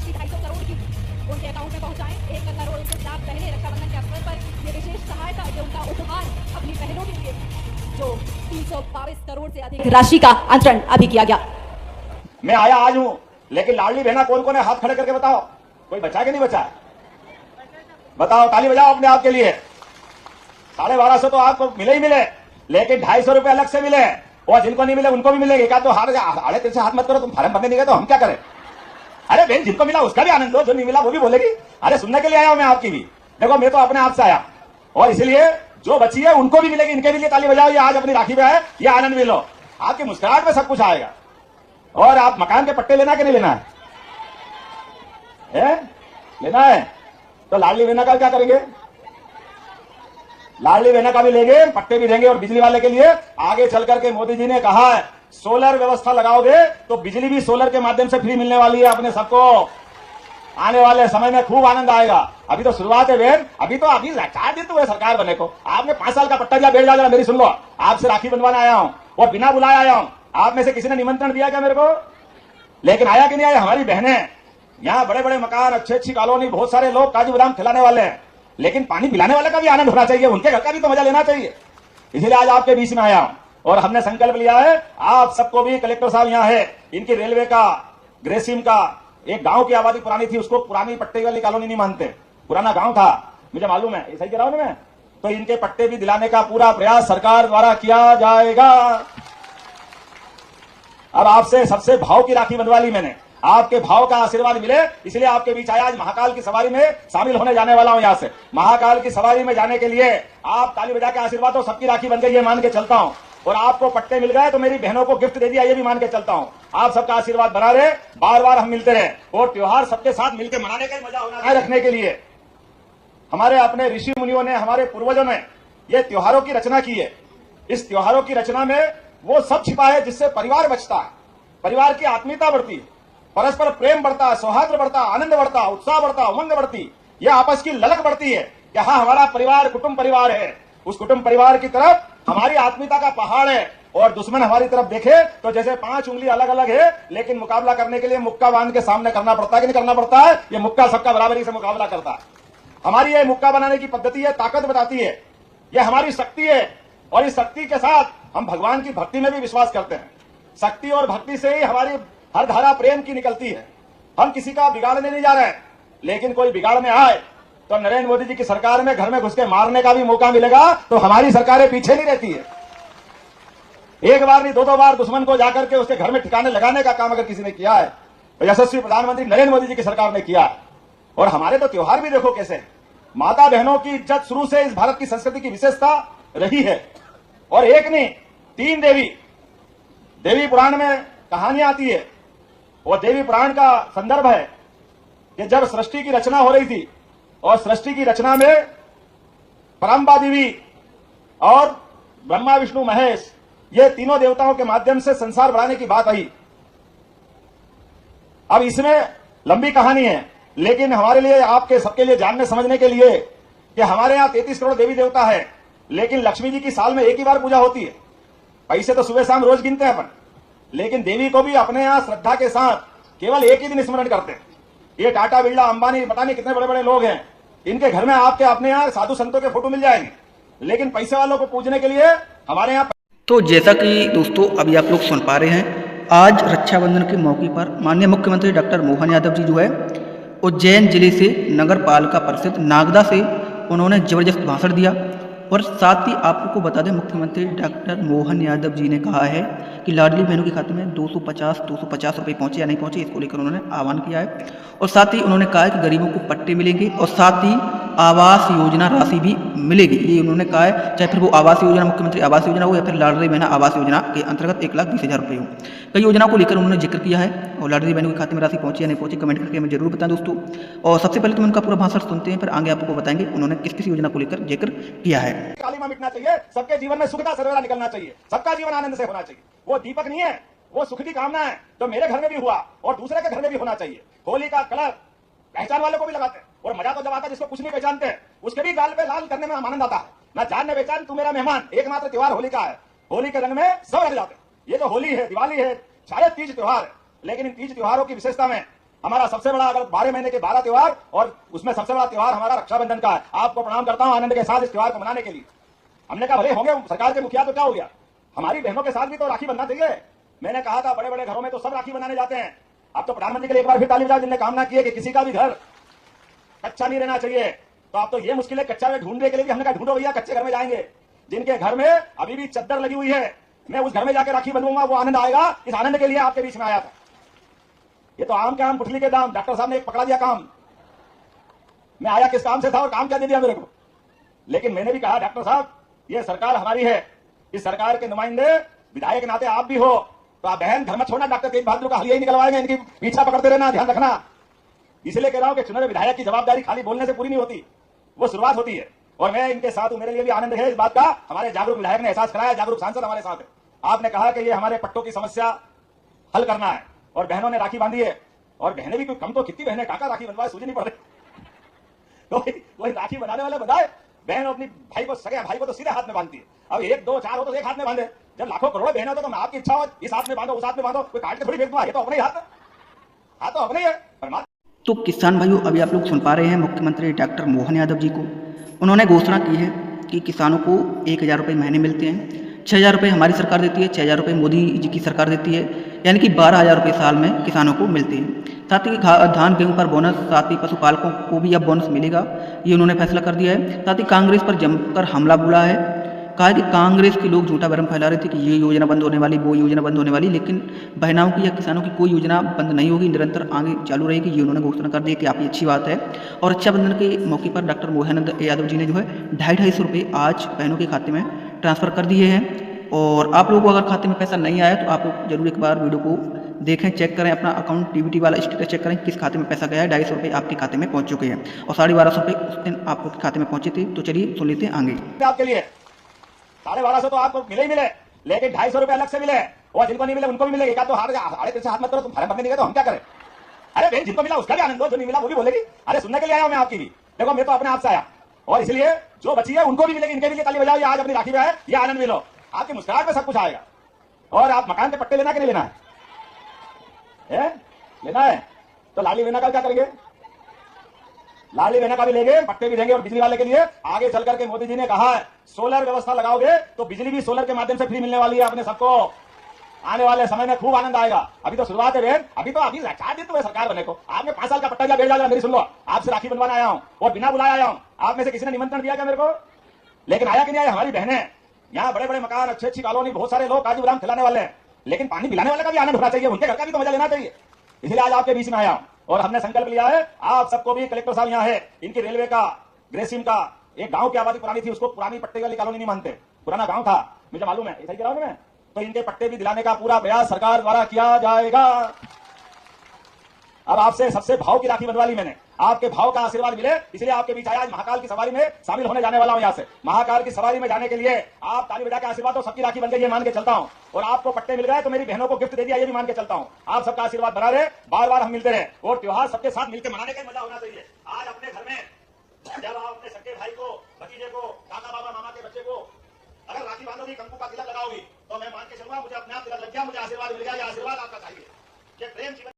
राशि 250 करोड़ की उनके अकाउंट में पहुंचाएं। 1 करोड़ उनके लाभ पहले रक्षाबंधन के अवसर पर ये विशेष सहायता, ये उनका उपहार अपनी बहनों के लिए, जो 322 करोड़ से अधिक राशि का अंतरण अभी किया गया। मैं आया आज हूं, लेकिन लाडली बहना कौन कौन है, हाथ खड़े करके बताओ। कोई बचा कि नहीं बचा? बताओ, ताली बजाओ अपने आप के लिए। 1250 तो आपको मिले ही मिले, लेकिन 250 रुपए अलग से मिले, और जिनको नहीं मिले उनको भी मिलेंगे। क्या तो आड़े तेरे से हाथ मत करो, तुम फार्म भरने नहीं गए तो हम क्या करें? अरे बहन, जिनको मिला उसका भी आनंद लो, जो नहीं मिला वो भी बोलेगी। अरे सुनने के लिए आया हूं मैं आपकी भी। देखो, मैं तो अपने आप से आया, और इसलिए जो बची है उनको भी मिलेगी। इनके लिए ताली बजाओ, ये आज अपनी राखी पे है, ये आनंद भी लो। आपकी मुस्कुराहट में सब कुछ आएगा। और आप मकान के पट्टे लेना कि नहीं लेना है? लेना है तो लाडली बहना का क्या करेंगे? लाडली बहना का भी लेंगे, पट्टे भी देंगे। और बिजली वाले के लिए आगे चल करके मोदी जी ने कहा है, सोलर व्यवस्था लगाओगे तो बिजली भी सोलर के माध्यम से फ्री मिलने वाली है अपने सबको। आने वाले समय में खूब आनंद आएगा। अभी तो शुरुआत है बहन, अभी 4 दिन तो है सरकार बने को। आपने 5 साल का पट्टा दिया, बैठ जाओ, मेरी सुन लो। आपसे राखी बंधवाने आया हूं, और बिना बुलाए आया हूं। आप में से किसी ने निमंत्रण दिया क्या मेरे को? लेकिन आया कि नहीं आया? हमारी बहनें, यहाँ बड़े बड़े मकान, अच्छी कॉलोनी, बहुत सारे लोग काजू बादाम खिलाने वाले हैं, लेकिन पानी पिलाने वाले का भी आनंद होना चाहिए, उनके घर का भी तो मजा लेना चाहिए। इसलिए आज आपके बीच में आया हूं, और हमने संकल्प लिया है आप सबको भी। कलेक्टर साहब यहाँ है, इनकी रेलवे का, ग्रेसिम का एक गांव की आबादी पुरानी थी, उसको पुरानी पट्टे वाली कॉलोनी नहीं मानते, पुराना गांव था, मुझे मालूम है, सही कह रहा हूं ना मैं? तो इनके पट्टे भी दिलाने का पूरा प्रयास सरकार द्वारा किया जाएगा। अब आपसे सबसे भाव की राखी बंधवा ली मैंने, आपके भाव का आशीर्वाद मिले, इसलिए आपके बीच आया। आज महाकाल की सवारी में शामिल होने जाने वाला हूं। यहां से महाकाल की सवारी में जाने के लिए आप ताली बजा के आशीर्वाद हो, सबकी राखी बन गई ये मान के चलता हूं। और आपको पट्टे मिल गए तो मेरी बहनों को गिफ्ट दे दिया, ये भी मान के चलता हूं। आप सबका आशीर्वाद बना रहे, बार बार हम मिलते रहे, और त्योहार सबके साथ मिलकर मनाने का मजा होना है। रखने के लिए हमारे अपने ऋषि मुनियों ने, हमारे पूर्वजों ने ये त्योहारों की रचना की है। इस त्योहारों की रचना में वो सब छिपा है जिससे परिवार बचता है, परिवार की आत्मीयता बढ़ती है, परस्पर प्रेम बढ़ता है, सौहार्द बढ़ता, आनंद बढ़ता, उत्साह बढ़ता, उमंग बढ़ती, ये आपस की ललक बढ़ती है कि हाँ, हमारा परिवार कुटुंब परिवार है। उस कुटुंब परिवार की तरफ हमारी आत्मीयता का पहाड़ है, और दुश्मन हमारी तरफ देखे तो जैसे 5 उंगली अलग अलग है, लेकिन मुकाबला करने के लिए मुक्का बांध के सामने करना पड़ता है कि नहीं करना पड़ता है? ये मुक्का सबका बराबरी से मुकाबला करता है। हमारी ये मुक्का बनाने की पद्धति है, ताकत बताती है, ये हमारी शक्ति है। और इस शक्ति के साथ हम भगवान की भक्ति में भी विश्वास करते हैं। शक्ति और भक्ति से ही हमारी हर धारा प्रेम की निकलती है। हम किसी का बिगाड़ने नहीं जा रहे हैं, लेकिन कोई बिगाड़ने आए तो नरेंद्र मोदी जी की सरकार में घर में घुस के मारने का भी मौका मिलेगा, तो हमारी सरकारें पीछे नहीं रहती है। एक बार नहीं, 2-2 बार दुश्मन को जाकर के उसके घर में ठिकाने लगाने का काम अगर किसी ने किया है तो यशस्वी प्रधानमंत्री नरेंद्र मोदी जी की सरकार ने किया है। और हमारे तो त्योहार भी देखो कैसे, माता बहनों की इज्जत शुरू से इस भारत की संस्कृति की विशेषता रही है। और एक नहीं, 3 देवी पुराण में कहानियां आती है, और देवी पुराण का संदर्भ है कि जब सृष्टि की रचना हो रही थी, और सृष्टि की रचना में परम्बा देवी और ब्रह्मा विष्णु महेश, ये तीनों देवताओं के माध्यम से संसार बढ़ाने की बात आई। अब इसमें लंबी कहानी है, लेकिन हमारे लिए, आपके सबके लिए जानने समझने के लिए कि हमारे यहाँ 33 करोड़ देवी देवता है, लेकिन लक्ष्मी जी की साल में एक ही बार पूजा होती है। पैसे तो सुबह शाम रोज गिनते हैं अपन, लेकिन देवी को भी अपने यहाँ श्रद्धा के साथ केवल एक ही दिन स्मरण करते हैं। ये टाटा, बिरला, अंबानी, पता नहीं कितने बड़े बड़े लोग हैं, इनके घर में आपके अपने यहाँ साधु संतों के फोटो मिल जाएंगे, लेकिन पैसे वालों को पूजने के लिए हमारे यहाँ। तो जैसा कि दोस्तों अभी आप लोग सुन पा रहे हैं, आज रक्षाबंधन के मौके पर माननीय मुख्यमंत्री डॉक्टर मोहन यादव जी जो है उज्जैन जिले से नगर पालिका परिषद नागदा से उन्होंने जबरदस्त भाषण दिया। और साथ ही आप लोग को बता दें, मुख्यमंत्री डॉक्टर मोहन यादव जी ने कहा है कि लाडली बहनों के खाते में 250 रुपये पहुँचे या नहीं पहुँचे, इसको लेकर उन्होंने आह्वान किया है। और साथ ही उन्होंने कहा है कि गरीबों को पट्टे मिलेंगे, और साथ ही आवास योजना राशि भी मिलेगी, ये उन्होंने कहा है। चाहे फिर वो आवास योजना, मुख्यमंत्री आवास योजना हो, या फिर लाडली बहना आवास योजना के अंतर्गत 1,20,000 रुपये हो, कई योजनाओं को लेकर उन्होंने जिक्र किया है। और लाडली बहनों के खाते में राशि पहुंची या नहीं पहुंची, कमेंट करके हमें जरूर बताएं दोस्तों। और सबसे पहले तो उनका पूरा भाषण सुनते हैं, फिर आगे आपको बताएंगे उन्होंने किस किस योजना को लेकर जिक्र किया है। कालीमा मिटना चाहिए, सबके जीवन में सुख का सरवरा निकलना चाहिए, सबका जीवन आनंद से होना चाहिए। वो दीपक नहीं है, वो सुख की कामना है, जो मेरे घर में भी हुआ और दूसरे के घर में भी होना चाहिए। होली का कलर पहचान वाले को भी लगाते हैं, और मजा तो जब आता है जिसको कुछ नहीं पहचानते हैं, उसके भी गाल पे लाल करने में आनंद आता है। ना जान ने पहचान, तू मेरा मेहमान। एकमात्र त्योहार होली का है, होली के रंग में सब रंग जाते हैं। ये जो होली है, दिवाली है, शायद तीज त्योहार है, लेकिन इन तीज त्योहारों की विशेषता में हमारा सबसे बड़ा अगर 12 महीने के 12 त्योहार और उसमें सबसे बड़ा त्योहार हमारा रक्षाबंधन का है। आपको प्रणाम करता हूं आनंद के साथ इस त्योहार को मनाने के लिए। हमने कहा भले होंगे सरकार के मुखिया तो क्या हो गया, हमारी बहनों के साथ भी तो राखी बनना चाहिए। मैंने कहा था बड़े बड़े घरों में तो सब राखी बनाने जाते हैं। अब तो प्रधानमंत्री के लिए एक बार फिर ताली बजाओ जिनने कामना की है कि किसी का भी घर कच्चा नहीं रहना चाहिए। तो अब तो ये मुश्किल है कच्चा में ढूंढने के लिए भी हमने कहा ढूंढो भैया, कच्चे घर में जाएंगे जिनके घर में अभी भी चद्दर लगी हुई है, मैं उस घर में जाकर राखी बनवाऊंगा, वो आनंद आएगा। इस आनंद के लिए आपके बीच में आया था। ये तो आम के आम गुठली के दाम, डॉक्टर साहब ने एक पकड़ा दिया काम। मैं आया किस काम से था और काम क्या दे दिया मेरे को। लेकिन मैंने भी कहा डॉक्टर साहब ये सरकार हमारी है, इस सरकार के नुमाइंदे विधायक के नाते आप भी हो, तो आप बहन घर में छोड़ना, डॉक्टर तेज बहादुर का हलिया ही निकलवाएंगे, इनकी पीछा पकड़ते रहना, ध्यान रखना। इसलिए कह रहा हूं कि चुने हुए विधायक की जवाबदारी खाली बोलने से पूरी नहीं होती, वो शुरुआत होती है। और मैं इनके साथ हूं, मेरे लिए भी आनंद है इस बात का। हमारे जागरूक विधायक ने एहसास कराया, जागरूक सांसद हमारे साथ है। आपने कहा कि ये हमारे पट्टों की समस्या हल करना है और बहनों ने राखी बांधी है। और बहनें भी कोई कम तो कितनी बहनें काका राखी बनवाए, सूझी नहीं पड़ रही। कोई राखी बनाने वाले बताए, बहन अपनी भाई को, सगे भाई को तो सीधे हाथ में बांधती है। अब 1 2 4 हो तो एक हाथ में बांधे, जब लाखों करोड़ों बहन हो तो मैं आपकी इच्छा हो इस हाथ में बांधो उस हाथ में बांधो, कोई काट के थोड़ी फेंक दूंगा। ये तो अपने ही हाथ तो अपने ही है। परमात्मा तो किसान भाइयों, अभी आप लोग सुन पा रहे हैं मुख्यमंत्री डॉक्टर मोहन यादव जी को। उन्होंने घोषणा की है कि किसानों को 1000 रुपये महीने मिलते हैं, 6000 रुपये हमारी सरकार देती है, 6000 रुपये मोदी जी की सरकार देती है, यानी कि 12000 रुपये साल में किसानों को मिलते हैं। साथ ही धान गेहूं पर बोनस, साथ ही पशुपालकों को भी अब बोनस मिलेगा, ये उन्होंने फैसला कर दिया है। साथ ही कांग्रेस पर जमकर हमला बोला है, कहा कि कांग्रेस के लोग झूठा भरम फैला रहे थे कि ये योजना बंद होने वाली, वो योजना बंद होने वाली, लेकिन बहनाओं की या किसानों की कोई योजना बंद नहीं होगी, निरंतर आगे चालू रहेगी। ये उन्होंने घोषणा कर दी है कि आप ये अच्छी बात है। और रक्षाबंधन के मौके पर डॉक्टर मोहन यादव जी ने जो है 250 रुपये आज बहनों के खाते में ट्रांसफ़र कर दिए हैं। और आप लोगों को अगर खाते में पैसा नहीं आया तो आप लोग जरूर एक बार वीडियो को देखें, चेक करें, अपना अकाउंट डीबीटी वाला स्टेटस चेक करें किस खाते में पैसा गया है। 250 रुपये आपके खाते में पहुंच चुके हैं और 1250 रुपये उस दिन आपके खाते में पहुंचे थे। तो चलिए सुन लेते हैं आगे। आपके लिए 1250 तो आपको मिले ही मिले, लेकिन 250 रुपये अलग से मिले और जिनको नहीं मिले उनको भी मिलेगा। तो हाथ मत करो, तुम फार्म भरने नहीं गए तो हम क्या करें। अरे भाई जिनको मिला उसका भी आनंद हो, जो नहीं मिला वो भी बोलेगी। अरे सुनने के लिए आया मैं आपकी भी, देखो मैं तो अपने आप से आया और इसलिए जो बची है उनको भी मिलेगी, इनके लिए ताली बजाओ। ये आज अपनी राखी में है, ये आनंद मिलो, आपकी मुस्कुराहट में सब कुछ आएगा। और आप मकान के पट्टे लेना कि नहीं लेना है? लेना है तो लाली बहना का क्या करेंगे? लाली बहना का भी लेंगे, पट्टे भी देंगे। और बिजली वाले के लिए आगे चल करके मोदी जी ने कहा है सोलर व्यवस्था लगाओगे तो बिजली भी सोलर के माध्यम से फ्री मिलने वाली है अपने सबको। आने वाले समय में खूब आनंद आएगा। अभी तो शुरुआत है बहन, अभी 4 दिन तो है सरकार बनने को। आपने 5 साल का पट्टा दिया, भेज डाला। मेरी सुन लो, आपसे राखी बनवाना आया हूं और बिना बुलाया आया हूं। आप में से किसी ने निमंत्रण दिया क्या मेरे को? लेकिन आया कि नहीं आया? हमारी बहनें यहाँ बड़े बड़े मकान, अच्छी कॉलोनी, बहुत सारे लोग काजू बादाम खिलाने वाले हैं, लेकिन पानी पिलाने वाले का भी आनंद होना चाहिए, उनके घर का भी तो मजा लेना चाहिए। इसलिए आज आपके बीच में आया हूं और हमने संकल्प लिया है आप सबको भी। कलेक्टर साहब यहाँ है, इनकी रेलवे का, ग्रेसिम का एक गांव की आबादी पुरानी थी, उसको पुरानी पट्टे वाली कॉलोनी नहीं मानते, पुराना गांव था, मुझे मालूम है, ऐसा ही कह रहा हूं मैं। तो इनके पट्टे भी दिलाने का पूरा प्रयास सरकार द्वारा किया जाएगा। अब आपसे सबसे भाव की राखी बनवा ली मैंने, आपके भाव का आशीर्वाद मिले इसलिए आपके बीच आया। आज महाकाल की सवारी में शामिल होने जाने वाला हूं। यहाँ से महाकाल की सवारी में जाने के लिए आप ताली बजा के आशीर्वाद, तो सबकी राखी बन गई ये मान के चलता हूं। और आपको पट्टे मिल गए तो मेरी बहनों को गिफ्ट दे दिया ये भी मान के चलता हूं। आप सबका आशीर्वाद बना रहे, बार बार हम मिलते रहे और त्योहार सबके साथ मिलकर मनाने का मजा होना चाहिए। आज अपने घर में जब आप अपने सगे भाई को, भतीजे को, काका बाबा मामा के बच्चे को अगर राखी बांधोगी, कंकु का तिलक लगाओगी, तो मैं मान के चलूंगा मुझे अपने आप तिलक लग गया, मुझे आशीर्वाद मिल गया। ये आशीर्वाद आपका चाहिए, ये प्रेम